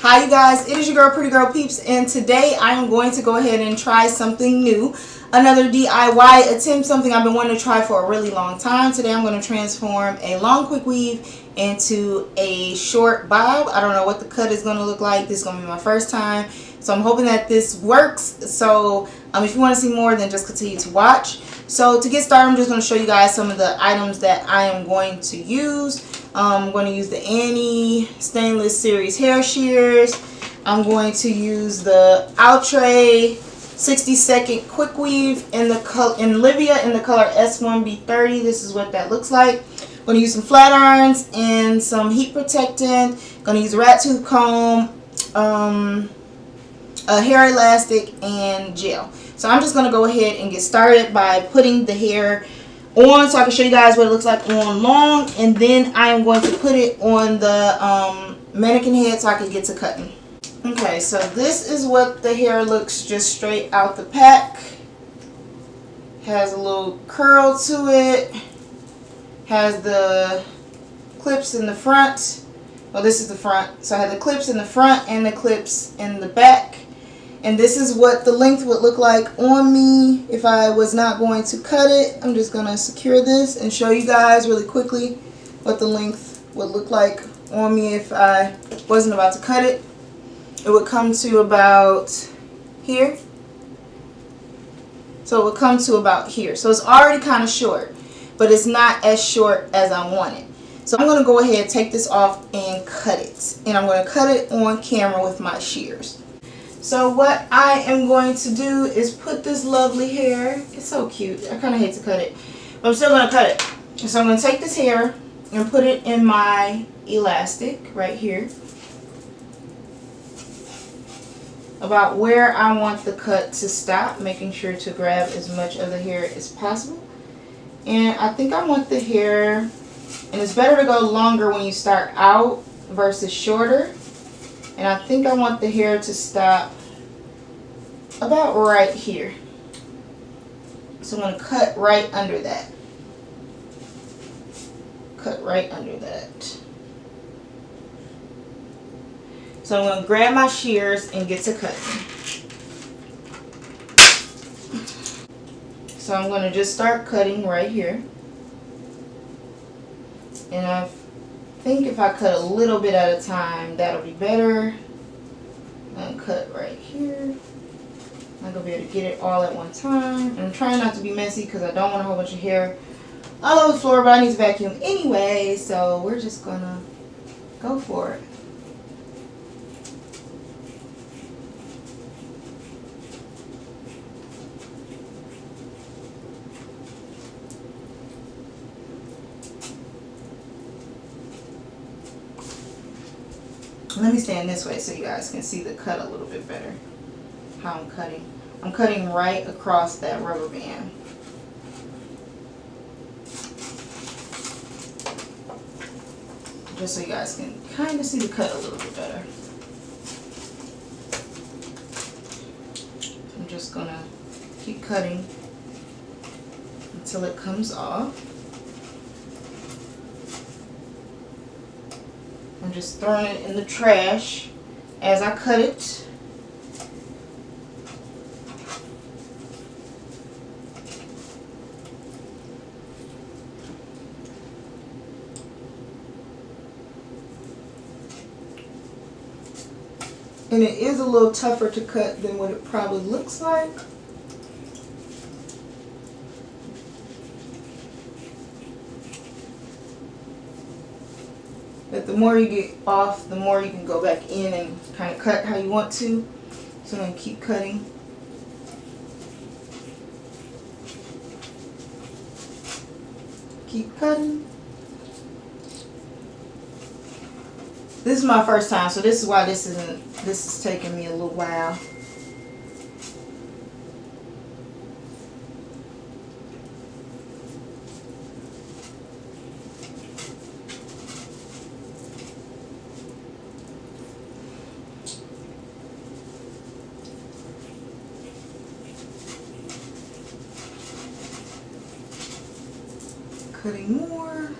Hi you guys, it is your girl Pretty Girl Peeps, and today I am going to go ahead and try something new. Another DIY attempt, something I've been wanting to try for a really long time. Today I'm going to transform a long quick weave into a short bob. I don't know what the cut is going to look like. This is going to be my first time, so I'm hoping that this works. So if you want to see more, then just continue to watch. So to get started, I'm just going to show you guys some of the items that I am going to use. I'm going to use the Annie Stainless Series hair shears. I'm going to use the Outre 60-second quick weave in Livia in the color S1B30. This is what that looks like. I'm going to use some flat irons and some heat protectant. I'm going to use a rat tooth comb, a hair elastic, and gel. So I'm just going to go ahead and get started by putting the hair on so I can show you guys what it looks like on long, and then I am going to put it on the mannequin head so I can get to cutting. Okay, so this is what the hair looks just straight out the pack. Has a little curl to it. Has the clips in the front. Well, this is the front. So I have the clips in the front and the clips in the back. And this is what the length would look like on me if I was not going to cut it. I'm just going to secure this and show you guys really quickly what the length would look like on me if I wasn't about to cut it. It would come to about here. So it would come to about here. So it's already kind of short, but it's not as short as I want it. So I'm going to go ahead and take this off and cut it. And I'm going to cut it on camera with my shears. So what I am going to do is put this lovely hair, it's so cute, I kind of hate to cut it, but I'm still going to cut it. So I'm going to take this hair and put it in my elastic right here, about where I want the cut to stop, making sure to grab as much of the hair as possible. And I think I want the hair, and it's better to go longer when you start out versus shorter. And I think I want the hair to stop about right here. So I'm going to cut right under that. Cut right under that. So I'm going to grab my shears and get to cutting. So I'm going to just start cutting right here. And I think if I cut a little bit at a time, that'll be better. I'm going to cut right here. I'm going to be able to get it all at one time. And I'm trying not to be messy because I don't want a whole bunch of hair all over the floor, but I need to vacuum anyway, so we're just going to go for it. Let me stand this way so you guys can see the cut a little bit better. How I'm cutting. I'm cutting right across that rubber band. Just so you guys can kind of see the cut a little bit better. I'm just going to keep cutting until it comes off. I'm just throwing it in the trash as I cut it. And it is a little tougher to cut than what it probably looks like. But the more you get off, the more you can go back in and kind of cut how you want to. So I'm going to keep cutting. Keep cutting. This is my first time, so this is why this is taking me a little while. Cutting more.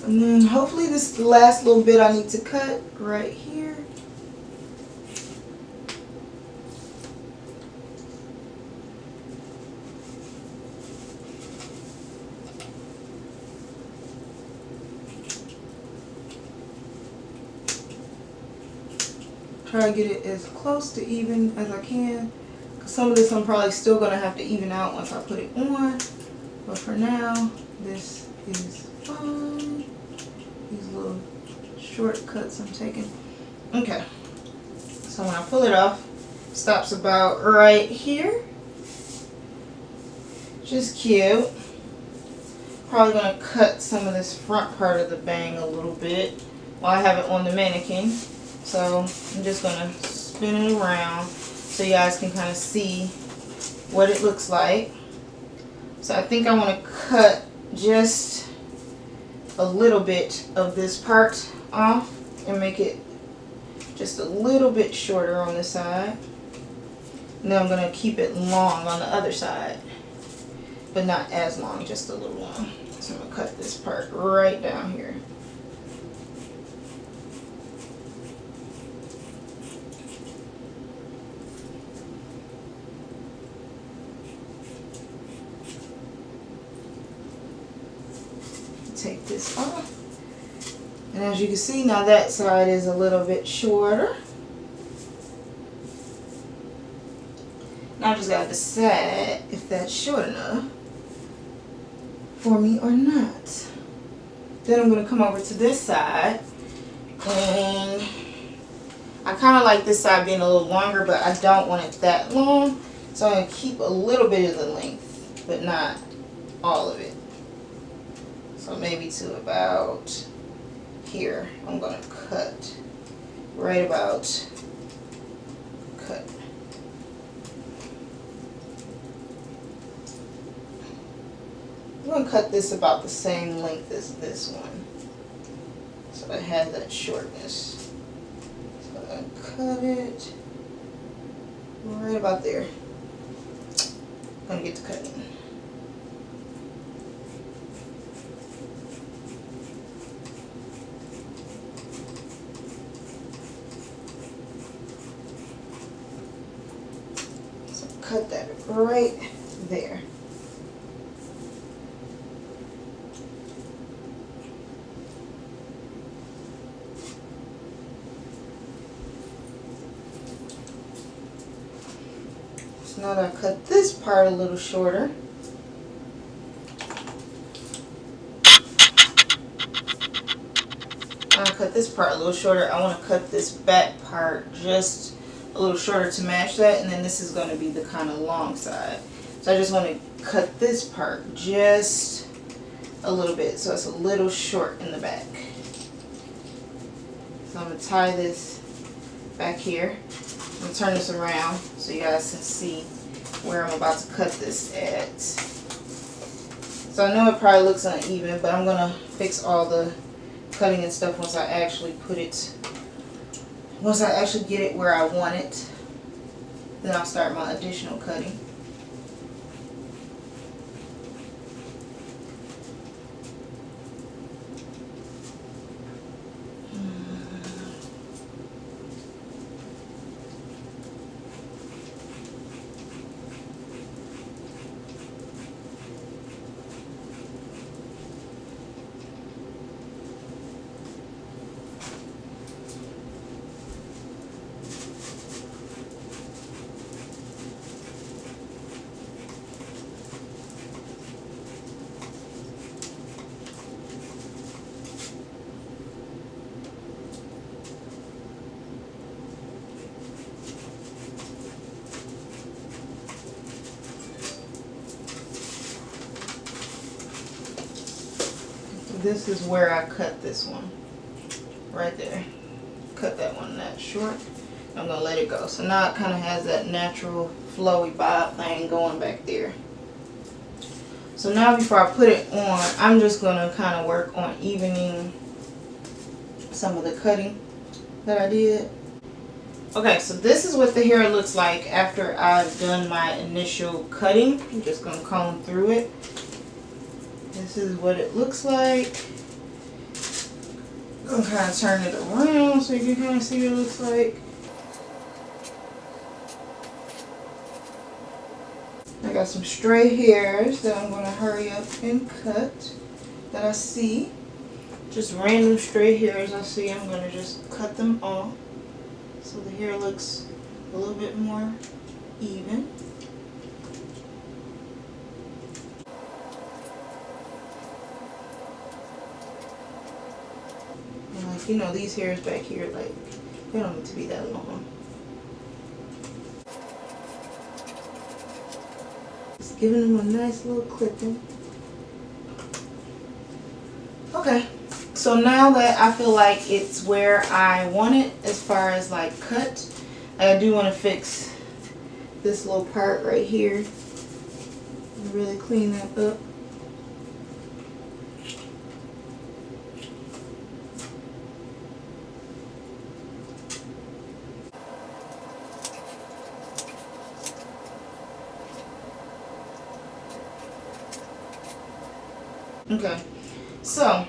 And then hopefully this is the last little bit I need to cut right here. Try to get it as close to even as I can. Because some of this I'm probably still going to have to even out once I put it on. But for now, this is fine. These little shortcuts I'm taking. Okay. So when I pull it off, it stops about right here. Just cute. Probably going to cut some of this front part of the bang a little bit while I have it on the mannequin. So I'm just going to spin it around so you guys can kind of see what it looks like. So I think I want to cut just a little bit of this part off and make it just a little bit shorter on this side. And then I'm going to keep it long on the other side, but not as long, just a little long. So I'm going to cut this part right down here. Take this off, and as you can see now that side is a little bit shorter. Now I just gotta decide if that's short enough for me or not. Then I'm gonna come over to this side, and I kind of like this side being a little longer, but I don't want it that long, so I'm gonna keep a little bit of the length, but not all of it. So maybe to about here, I'm going to cut right about cut. I'm going to cut this about the same length as this one, so it has that shortness. So I'm going to cut it right about there. I'm going to get to cutting. Cut that right there. So now that I cut this part a little shorter, I want to cut this back part just a little shorter to match that, and then this is going to be the kind of long side. So I just want to cut this part just a little bit so it's a little short in the back. So I'm going to tie this back here. I'm going to turn this around so you guys can see where I'm about to cut this at. So I know it probably looks uneven, but I'm going to fix all the cutting and stuff once I actually get it where I want it. Then I'll start my additional cutting. This is where I cut this one. Right there. Cut that one that short. I'm going to let it go. So now it kind of has that natural flowy bob thing going back there. So now before I put it on, I'm just going to kind of work on evening some of the cutting that I did. Okay, so this is what the hair looks like after I've done my initial cutting. I'm just going to comb through it. This is what it looks like. I'm gonna kind of turn it around so you can kind of see what it looks like. I got some stray hairs that I'm gonna hurry up and cut that I see. Just random stray hairs I see. I'm gonna just cut them off so the hair looks a little bit more even. And like, you know, these hairs back here, like, they don't need to be that long. Just giving them a nice little clipping. Okay, so now that I feel like it's where I want it as far as like cut, I do want to fix this little part right here and really clean that up. Okay, so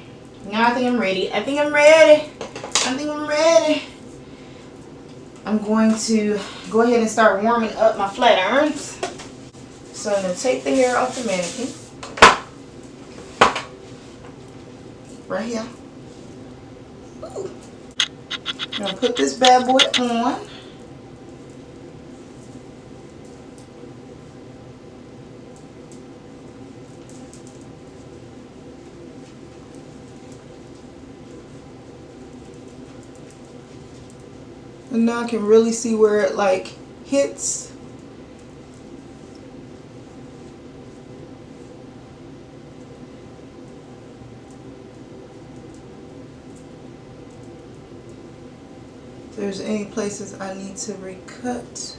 now I think I'm ready. I think I'm ready. I'm going to go ahead and start warming up my flat irons. So I'm going to take the hair off the mannequin. Right here. Ooh. I'm going to put this bad boy on. And now I can really see where it like hits. If there's any places I need to recut.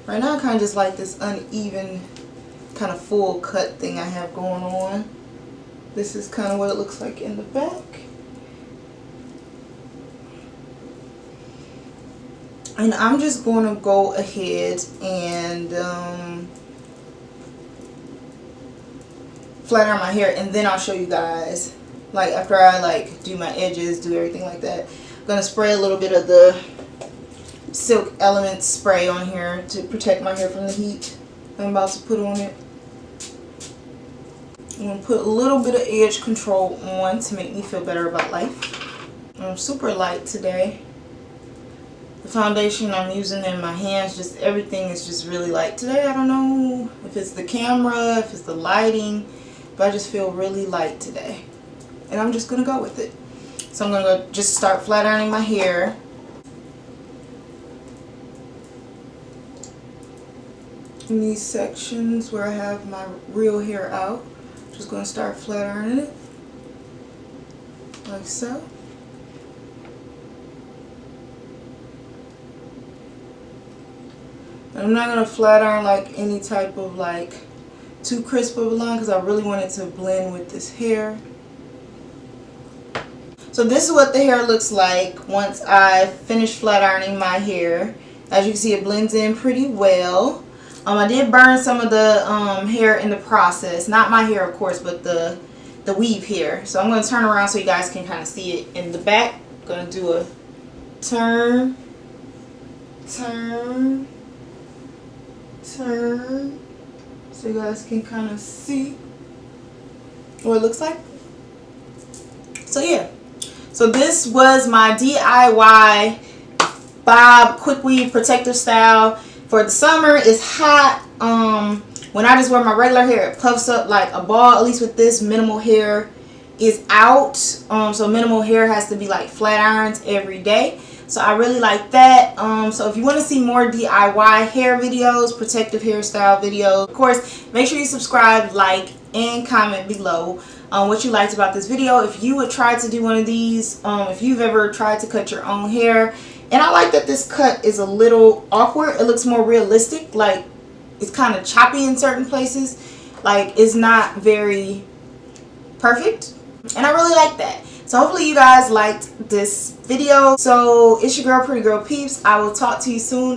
Right now I kind of just like this uneven kind of full cut thing I have going on. This is kind of what it looks like in the back. And I'm just going to go ahead and flat iron my hair, and then I'll show you guys, like after I like do my edges, do everything like that. I'm going to spray a little bit of the Silk Elements spray on here to protect my hair from the heat I'm about to put on it. I'm going to put a little bit of edge control on to make me feel better about life. I'm super light today. The foundation I'm using in my hands, just everything is just really light today. I don't know if it's the camera, if it's the lighting, but I just feel really light today. And I'm just going to go with it. So I'm going to go just start flat ironing my hair. In these sections where I have my real hair out, just going to start flat ironing it. Like so. I'm not going to flat iron like any type of like too crisp of a line because I really want it to blend with this hair. So this is what the hair looks like once I finish flat ironing my hair. As you can see, it blends in pretty well. I did burn some of the hair in the process. Not my hair, of course, but the weave hair. So I'm going to turn around so you guys can kind of see it in the back. I'm going to do a turn, turn, turn, so you guys can kind of see what it looks like. So yeah, so this was my DIY bob quick weave protective style for the summer. It's hot. When I just wear my regular hair, it puffs up like a ball. At least with this, minimal hair is out, so minimal hair has to be like flat irons every day. So I really like that. So if you want to see more DIY hair videos, protective hairstyle videos, of course, make sure you subscribe, like, and comment below what you liked about this video. If you would try to do one of these, if you've ever tried to cut your own hair. And I like that this cut is a little awkward. It looks more realistic. Like, it's kind of choppy in certain places. Like, it's not very perfect. And I really like that. So hopefully you guys liked this video. So it's your girl, Pretty Girl Peeps. I will talk to you soon.